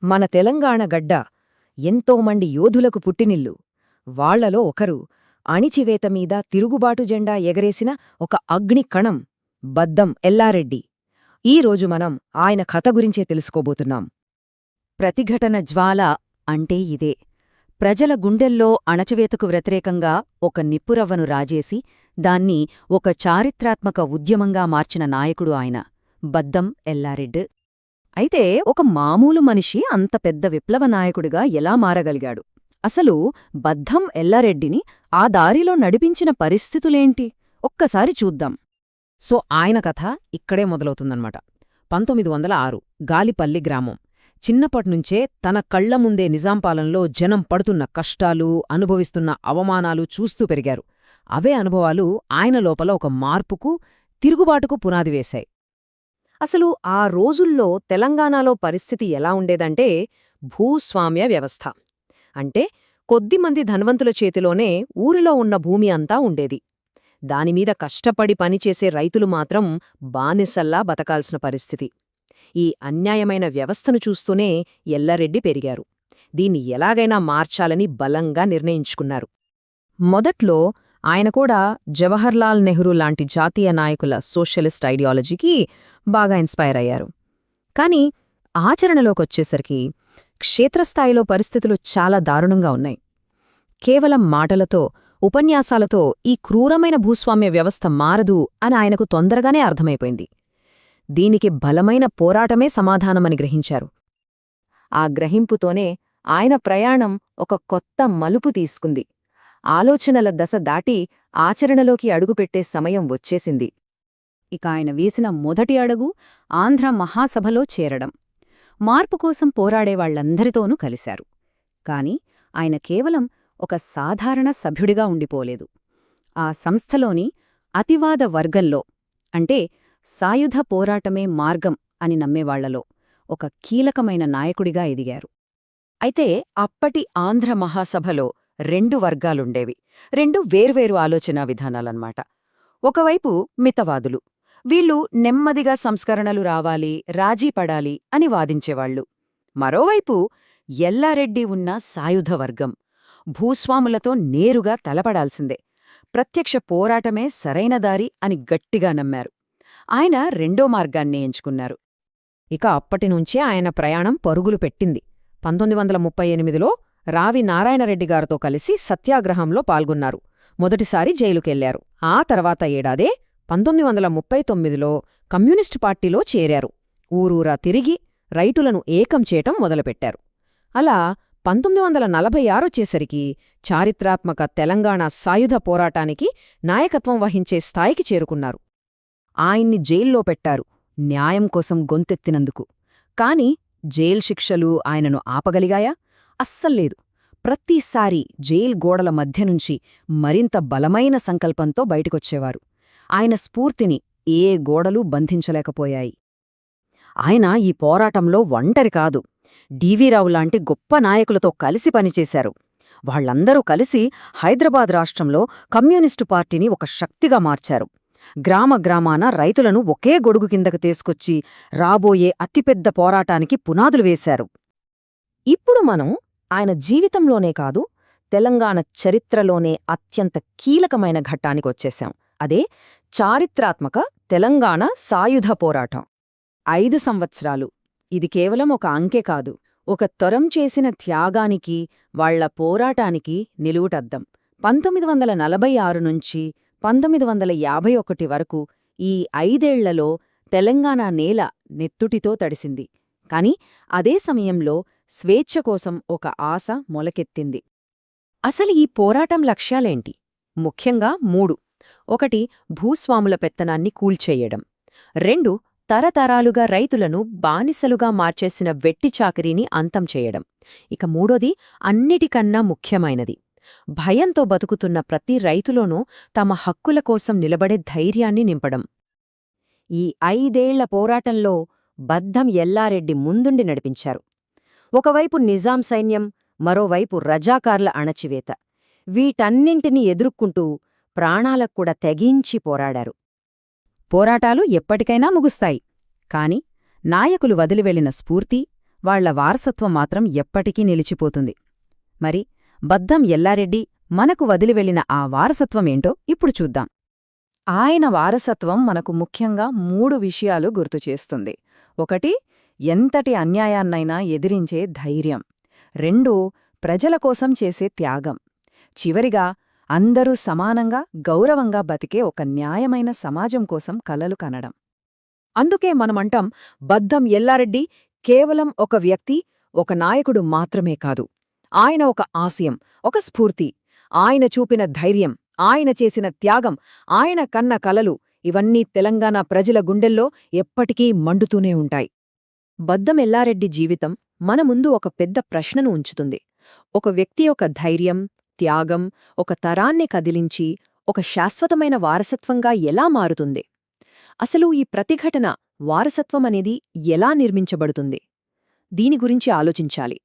మన తెలంగాణ గడ్డ ఎంతోమంది యోధులకు పుట్టినిల్లు. వాళ్లలో ఒకరు అణిచివేతమీద తిరుగుబాటు జెండా ఎగరేసిన ఒక అగ్ని కణం బద్దం ఎల్లారెడ్డి. ఈరోజు మనం ఆయన కథ గురించే తెలుసుకోబోతున్నాం. ప్రతిఘటన జ్వాల అంటే ఇదే. ప్రజల గుండెల్లో అణచివేతకు వ్యతిరేకంగా ఒక నిప్పురవ్వను రాజేసి దాన్ని ఒక చారిత్రాత్మక ఉద్యమంగా మార్చిన నాయకుడు ఆయన, బద్దం ఎల్లారెడ్డి. అయితే ఒక మామూలు మనిషి అంత పెద్ద విప్లవ నాయకుడిగా ఎలా మారగలిగాడు? అసలు బద్దం ఎల్లారెడ్డిని ఆ దారిలో నడిపించిన పరిస్థితులేంటి? ఒక్కసారి చూద్దాం. సో ఆయన కథ ఇక్కడే మొదలవుతుందన్నమాట. 1906 గాలిపల్లి గ్రామం. చిన్నప్పట్నుంచే తన కళ్ల ముందే నిజాం పాలనలో జనం పడుతున్న కష్టాలు, అనుభవిస్తున్న అవమానాలు చూస్తూ పెరిగారు. అవే అనుభవాలు ఆయన లోపల ఒక మార్పుకు, తిరుగుబాటుకు పునాది వేశాయి. అసలు ఆ రోజుల్లో తెలంగాణలో పరిస్థితి ఎలా ఉండేదంటే భూస్వామ్య వ్యవస్థ. అంటే కొద్దిమంది ధనవంతుల చేతిలోనే ఊరిలో ఉన్న భూమి అంతా ఉండేది. దానిమీద కష్టపడి పనిచేసే రైతులు మాత్రం బానిసల్లా బతకాల్సిన పరిస్థితి. ఈ అన్యాయమైన వ్యవస్థను చూస్తూనే ఎల్లారెడ్డి పెరిగారు. దీన్ని ఎలాగైనా మార్చాలని బలంగా నిర్ణయించుకున్నారు. మొదట్లో ఆయన కూడా జవహర్లాల్ నెహ్రూ లాంటి జాతీయ నాయకుల సోషలిస్ట్ ఐడియాలజీకి బాగా ఇన్స్పైర్ అయ్యారు. కాని ఆచరణలోకొచ్చేసరికి క్షేత్రస్థాయిలో పరిస్థితులు చాలా దారుణంగా ఉన్నాయి. కేవలం మాటలతో, ఉపన్యాసాలతో ఈ క్రూరమైన భూస్వామ్య వ్యవస్థ మారదు అని ఆయనకు తొందరగానే అర్థమైపోయింది. దీనికి బలమైన పోరాటమే సమాధానమని గ్రహించారు. ఆ గ్రహింపుతోనే ఆయన ప్రయాణం ఒక కొత్త మలుపు తీసుకుంది. ఆలోచనల దశ దాటి ఆచరణలోకి అడుగుపెట్టే సమయం వచ్చేసింది. ఇక ఆయన వేసిన మొదటి అడుగు ఆంధ్ర మహాసభలో చేరడం. మార్పు కోసం పోరాడేవాళ్లందరితోనూ కలిశారు. కాని ఆయన కేవలం ఒక సాధారణ సభ్యుడిగా ఉండిపోలేదు. ఆ సంస్థలోని అతివాద వర్గంలో, అంటే సాయుధ పోరాటమే మార్గం అని నమ్మేవాళ్లలో ఒక కీలకమైన నాయకుడిగా ఎదిగారు. అయితే అప్పటి ఆంధ్ర మహాసభలో 2 వర్గాలుండేవి. 2 వేర్వేరు ఆలోచనా విధానాలన్నమాట. ఒకవైపు మితవాదులు. వీళ్ళు నెమ్మదిగా సంస్కరణలు రావాలి, రాజీ పడాలి అని వాదించేవాళ్లు. మరోవైపు ఎల్లారెడ్డి ఉన్న సాయుధ వర్గం. భూస్వాములతో నేరుగా తలపడాల్సిందే, ప్రత్యక్ష పోరాటమే సరైన దారి అని గట్టిగా నమ్మారు. ఆయన రెండో మార్గాన్ని ఎంచుకున్నారు. ఇక అప్పటినుంచే ఆయన ప్రయాణం పరుగులు పెట్టింది. 1938లో రావి నారాయణరెడ్డిగారితో కలిసి సత్యాగ్రహంలో పాల్గొన్నారు. మొదటిసారి జైలుకెళ్లారు. ఆ తర్వాత ఏడాదే 1939లో కమ్యూనిస్టు పార్టీలో చేరారు. ఊరూరా తిరిగి రైతులను ఏకం చేయటం మొదలుపెట్టారు. అలా 1946 చారిత్రాత్మక తెలంగాణ సాయుధ పోరాటానికి నాయకత్వం వహించే స్థాయికి చేరుకున్నారు. ఆయన్ని జైల్లో పెట్టారు, న్యాయం కోసం గొంతెత్తినందుకు. కాని జైలు శిక్షలు ఆయనను ఆపగలిగాయా? అస్సల్లేదు. ప్రతిసారీ జైల్ గోడల మధ్యనుంచి మరింత బలమైన సంకల్పంతో బయటికొచ్చేవారు. ఆయన స్ఫూర్తిని ఏ గోడలూ బంధించలేకపోయాయి. ఆయన ఈ పోరాటంలో ఒంటరి కాదు, డివిరావు లాంటి గొప్ప నాయకులతో కలిసి పనిచేశారు. వాళ్లందరూ కలిసి హైదరాబాద్ రాష్ట్రంలో కమ్యూనిస్టు పార్టీని ఒక శక్తిగా మార్చారు. గ్రామ గ్రామాన రైతులను ఒకే గొడుగు కిందకు తీసుకొచ్చి రాబోయే అతిపెద్ద పోరాటానికి పునాదులు వేశారు. ఇప్పుడు మనం ఆయన జీవితంలోనే కాదు, తెలంగాణ చరిత్రలోనే అత్యంత కీలకమైన ఘట్టానికొచ్చేశాం. అదే చారిత్రాత్మక తెలంగాణ సాయుధ పోరాటం. 5 సంవత్సరాలు. ఇది కేవలం ఒక అంకె కాదు, ఒక తరం చేసిన త్యాగానికి, వాళ్ల పోరాటానికి నిలువుటద్దం. 1946 నుంచి 1951 వరకు ఈ 5ఏళ్లలో తెలంగాణ నేల నెత్తుటితో తడిసింది. కాని అదే సమయంలో స్వేచ్ఛ కోసం ఒక ఆశ మొలకెత్తింది. అసలు ఈ పోరాటం లక్ష్యాలేంటి? ముఖ్యంగా 3. 1. భూస్వాముల పెత్తనాన్ని కూల్చేయడం. 2. తరతరాలుగా రైతులను బానిసలుగా మార్చేసిన వెట్టిచాకిరీని అంతం చేయడం. ఇక 3. అన్నిటికన్నా ముఖ్యమైనది, భయంతో బతుకుతున్న ప్రతి రైతులోనూ తమ హక్కుల కోసం నిలబడే ధైర్యాన్ని నింపడం. ఈ 5ఏళ్ల పోరాటంలో బద్దం ఎల్లారెడ్డి ముందుండి నడిపించారు. ఒకవైపు నిజాం సైన్యం, మరోవైపు రజాకార్ల అణచివేత. వీటన్నింటినీ ఎదుర్కొంటూ ప్రాణాలక్కూడా తెగించి పోరాడారు. పోరాటాలు ఎప్పటికైనా ముగుస్తాయి, కాని నాయకులు వదిలివెళ్లిన స్ఫూర్తి, వాళ్ల వారసత్వం మాత్రం ఎప్పటికీ నిలిచిపోతుంది. మరి బద్దం ఎల్లారెడ్డి మనకు వదిలివెళ్లిన ఆ వారసత్వమేంటో ఇప్పుడు చూద్దాం. ఆయన వారసత్వం మనకు ముఖ్యంగా 3 విషయాలు గుర్తుచేస్తుంది. 1. ఎంతటి అన్యాయాన్నైనా ఎదిరించే ధైర్యం. 2. ప్రజల కోసం చేసే త్యాగం. చివరిగా అందరూ సమానంగా గౌరవంగా బతికే ఒక న్యాయమైన సమాజం కోసం కలలు కనడం. అందుకే మనమంటాం, బద్దం ఎల్లారెడ్డి కేవలం ఒక వ్యక్తి, ఒక నాయకుడు మాత్రమే కాదు. ఆయన ఒక ఆశయం, ఒక స్ఫూర్తి. ఆయన చూపిన ధైర్యం, ఆయన చేసిన త్యాగం, ఆయన కన్న కలలు ఇవన్నీ తెలంగాణ ప్రజల గుండెల్లో ఎప్పటికీ మండుతూనే ఉంటాయి. బద్దం ఎల్లారెడ్డి జీవితం మన ముందు ఒక పెద్ద ప్రశ్నను ఉంచుతుంది. ఒక వ్యక్తి యొక్క ధైర్యం, త్యాగం ఒక తరాన్ని కదిలించి ఒక శాశ్వతమైన వారసత్వంగా ఎలా మారుతుంది? అసలు ఈ ప్రతిఘటన వారసత్వమనేది ఎలా నిర్మించబడుతుంది? దీని గురించి ఆలోచించాలి.